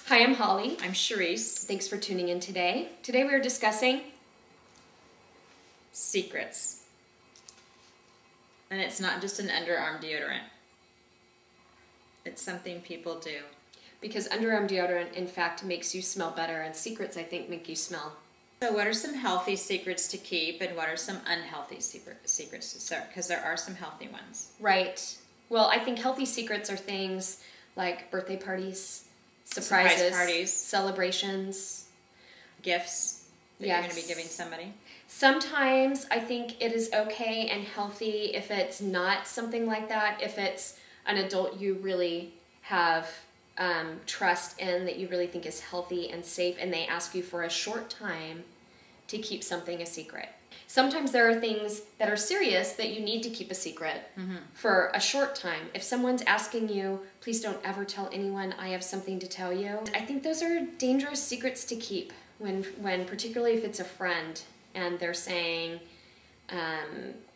Hi, I'm Holly. I'm Charisse. Thanks for tuning in today. Today we are discussing secrets. And it's not just an underarm deodorant. It's something people do. because underarm deodorant, in fact, makes you smell better, and secrets, I think, make you smell. So what are some healthy secrets to keep, and what are some unhealthy secrets to start? Because there are some healthy ones. Right. Well, I think healthy secrets are things like birthday parties, surprises, parties, celebrations, gifts that you're going to be giving somebody. Sometimes I think it is okay and healthy if it's not something like that, if it's an adult you really have trust in, that you really think is healthy and safe, and they ask you for a short time to keep something a secret. Sometimes there are things that are serious that you need to keep a secret for a short time. If someone's asking you, please don't ever tell anyone, I have something to tell you, I think those are dangerous secrets to keep when particularly if it's a friend and they're saying,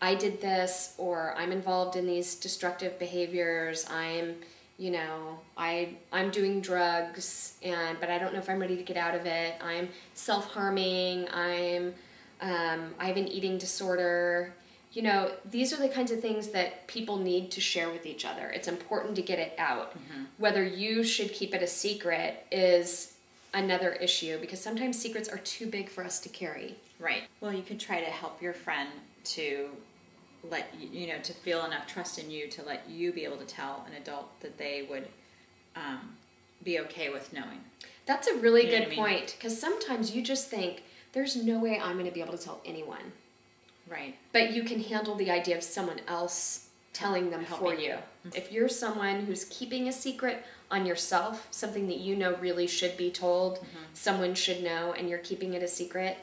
I did this, or I'm involved in these destructive behaviors, I'm doing drugs, but I don't know if I'm ready to get out of it, I'm self-harming, I have an eating disorder. These are the kinds of things that people need to share with each other. It's important to get it out. Whether you should keep it a secret is another issue, because sometimes secrets are too big for us to carry. Right. Well, you could try to help your friend to let to feel enough trust in you to let you be able to tell an adult that they would be okay with knowing. That's a really good point, because sometimes you just think, there's no way I'm going to be able to tell anyone. Right. But you can handle the idea of someone else telling them for you. If you're someone who's keeping a secret on yourself, something that you know really should be told, someone should know, and you're keeping it a secret,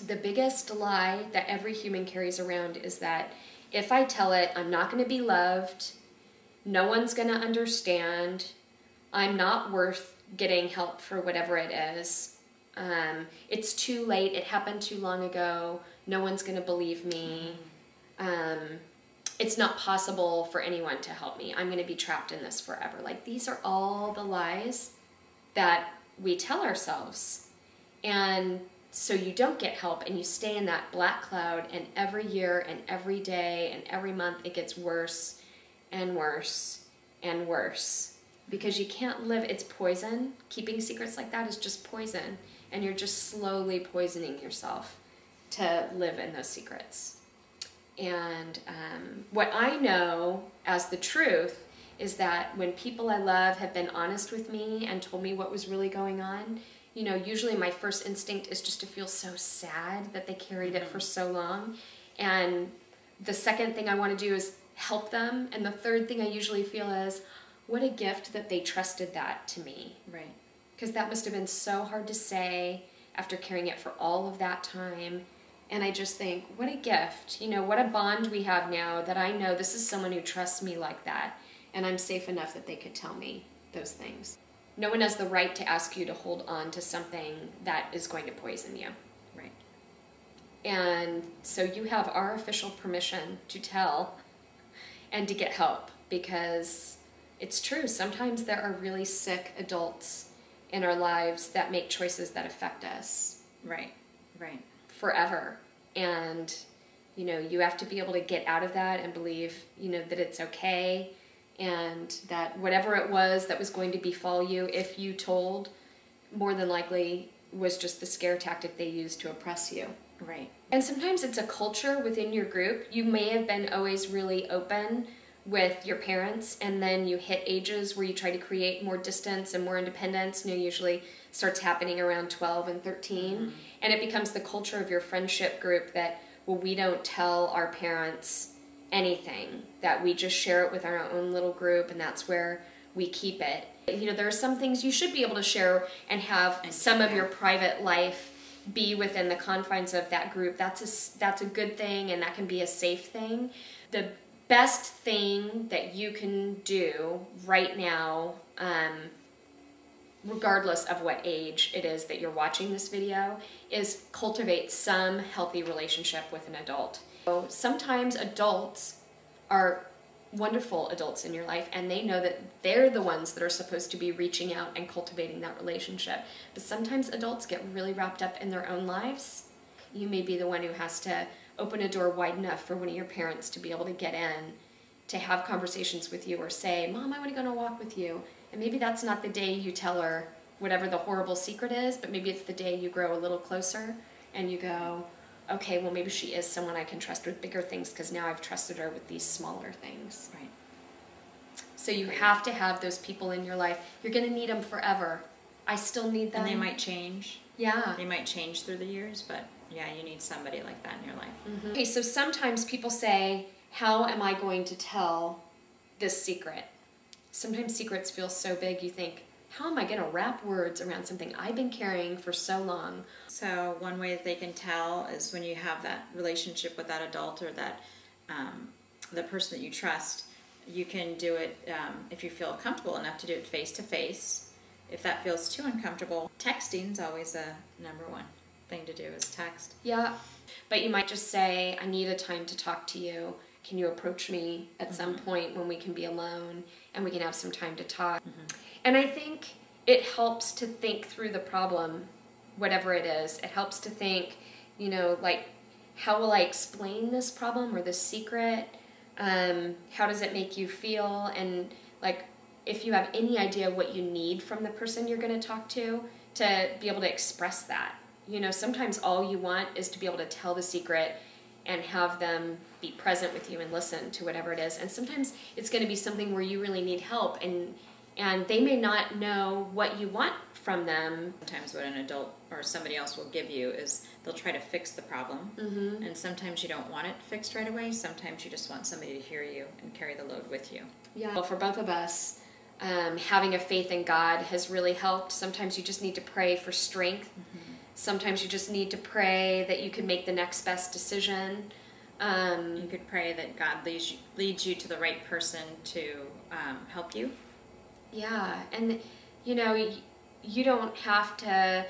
the biggest lie that every human carries around is that if I tell it, I'm not going to be loved, no one's going to understand, I'm not worth getting help for whatever it is, it's too late, it happened too long ago, no one's going to believe me, it's not possible for anyone to help me, I'm going to be trapped in this forever. Like, these are all the lies that we tell ourselves. And so you don't get help, and you stay in that black cloud, and every year and every day and every month it gets worse and worse and worse, because you can't live. It's poison. Keeping secrets like that is just poison, and you're just slowly poisoning yourself to live in those secrets. And what I know as the truth is that when people I love have been honest with me and told me what was really going on, usually my first instinct is just to feel so sad that they carried it for so long. And the second thing I want to do is help them. And the third thing I usually feel is, what a gift that they trusted that to me. Right. Because that must have been so hard to say after carrying it for all of that time. And I just think, what a gift. What a bond we have now, that I know this is someone who trusts me like that. And I'm safe enough that they could tell me those things. No one has the right to ask you to hold on to something that is going to poison you. Right. And so you have our official permission to tell and to get help, because it's true. Sometimes there are really sick adults in our lives that make choices that affect us. Right. Right. Forever. And, you have to be able to get out of that and believe, that it's okay, and that whatever it was that was going to befall you if you told, more than likely was just the scare tactic they used to oppress you. Right. And sometimes it's a culture within your group. You may have been always really open with your parents, and then you hit ages where you try to create more distance and more independence. Usually starts happening around 12 and 13. And it becomes the culture of your friendship group that, well, we don't tell our parents anything, that we just share it with our own little group, and that's where we keep it. There are some things you should be able to share and have some of your private life be within the confines of that group. That's a good thing, and that can be a safe thing. The best thing that you can do right now, regardless of what age it is that you're watching this video, is cultivate some healthy relationship with an adult. So sometimes adults are wonderful adults in your life, and they know that they're the ones that are supposed to be reaching out and cultivating that relationship. But sometimes adults get really wrapped up in their own lives. You may be the one who has to open a door wide enough for one of your parents to be able to get in, to have conversations with you, or say, Mom, I want to go on a walk with you. And maybe that's not the day you tell her whatever the horrible secret is, but maybe it's the day you grow a little closer and you go, okay, well, maybe she is someone I can trust with bigger things because now I've trusted her with these smaller things. Right. So you have to have those people in your life. You're going to need them forever. I still need them. And they might change. Yeah. They might change through the years, but yeah, you need somebody like that in your life. Mm-hmm. Okay, so sometimes people say, how am I going to tell this secret? Sometimes secrets feel so big you think, how am I going to wrap words around something I've been carrying for so long? So one way that they can tell is when you have that relationship with that adult or that the person that you trust, you can do it if you feel comfortable enough to do it face to face. If that feels too uncomfortable, texting's always a number one thing to do is text. Yeah, but you might just say, I need a time to talk to you. Can you approach me at some point when we can be alone and we can have some time to talk? And I think it helps to think through the problem, whatever it is. It helps to think, you know, like, how will I explain this problem or this secret? How does it make you feel? And, like, if you have any idea what you need from the person you're going to talk to be able to express that. You know, sometimes all you want is to be able to tell the secret and have them be present with you and listen to whatever it is. And sometimes it's going to be something where you really need help, and they may not know what you want from them. Sometimes what an adult or somebody else will give you is they'll try to fix the problem. And sometimes you don't want it fixed right away. Sometimes you just want somebody to hear you and carry the load with you. Yeah. Well, for both of us, having a faith in God has really helped. Sometimes you just need to pray for strength. Sometimes you just need to pray that you can make the next best decision. You could pray that God leads you to the right person to help you. Yeah, and you know, you don't have to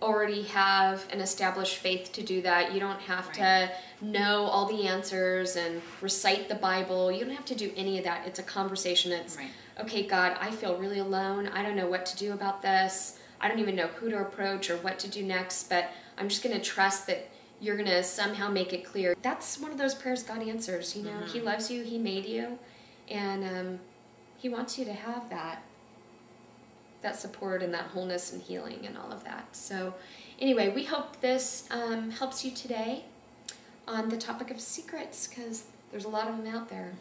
already have an established faith to do that. You don't have to know all the answers and recite the Bible. You don't have to do any of that. It's a conversation. It's, okay, God, I feel really alone. I don't know what to do about this. I don't even know who to approach or what to do next, but I'm just going to trust that you're going to somehow make it clear. That's one of those prayers God answers. You know, He loves you, He made you, and He wants you to have that support and that wholeness and healing and all of that. So anyway, we hope this helps you today on the topic of secrets, because there's a lot of them out there.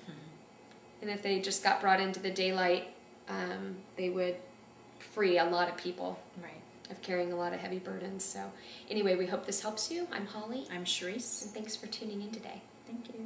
And if they just got brought into the daylight, they would free a lot of people of carrying a lot of heavy burdens. So anyway, we hope this helps you. I'm Holly. I'm Charisse. And thanks for tuning in today. Thank you.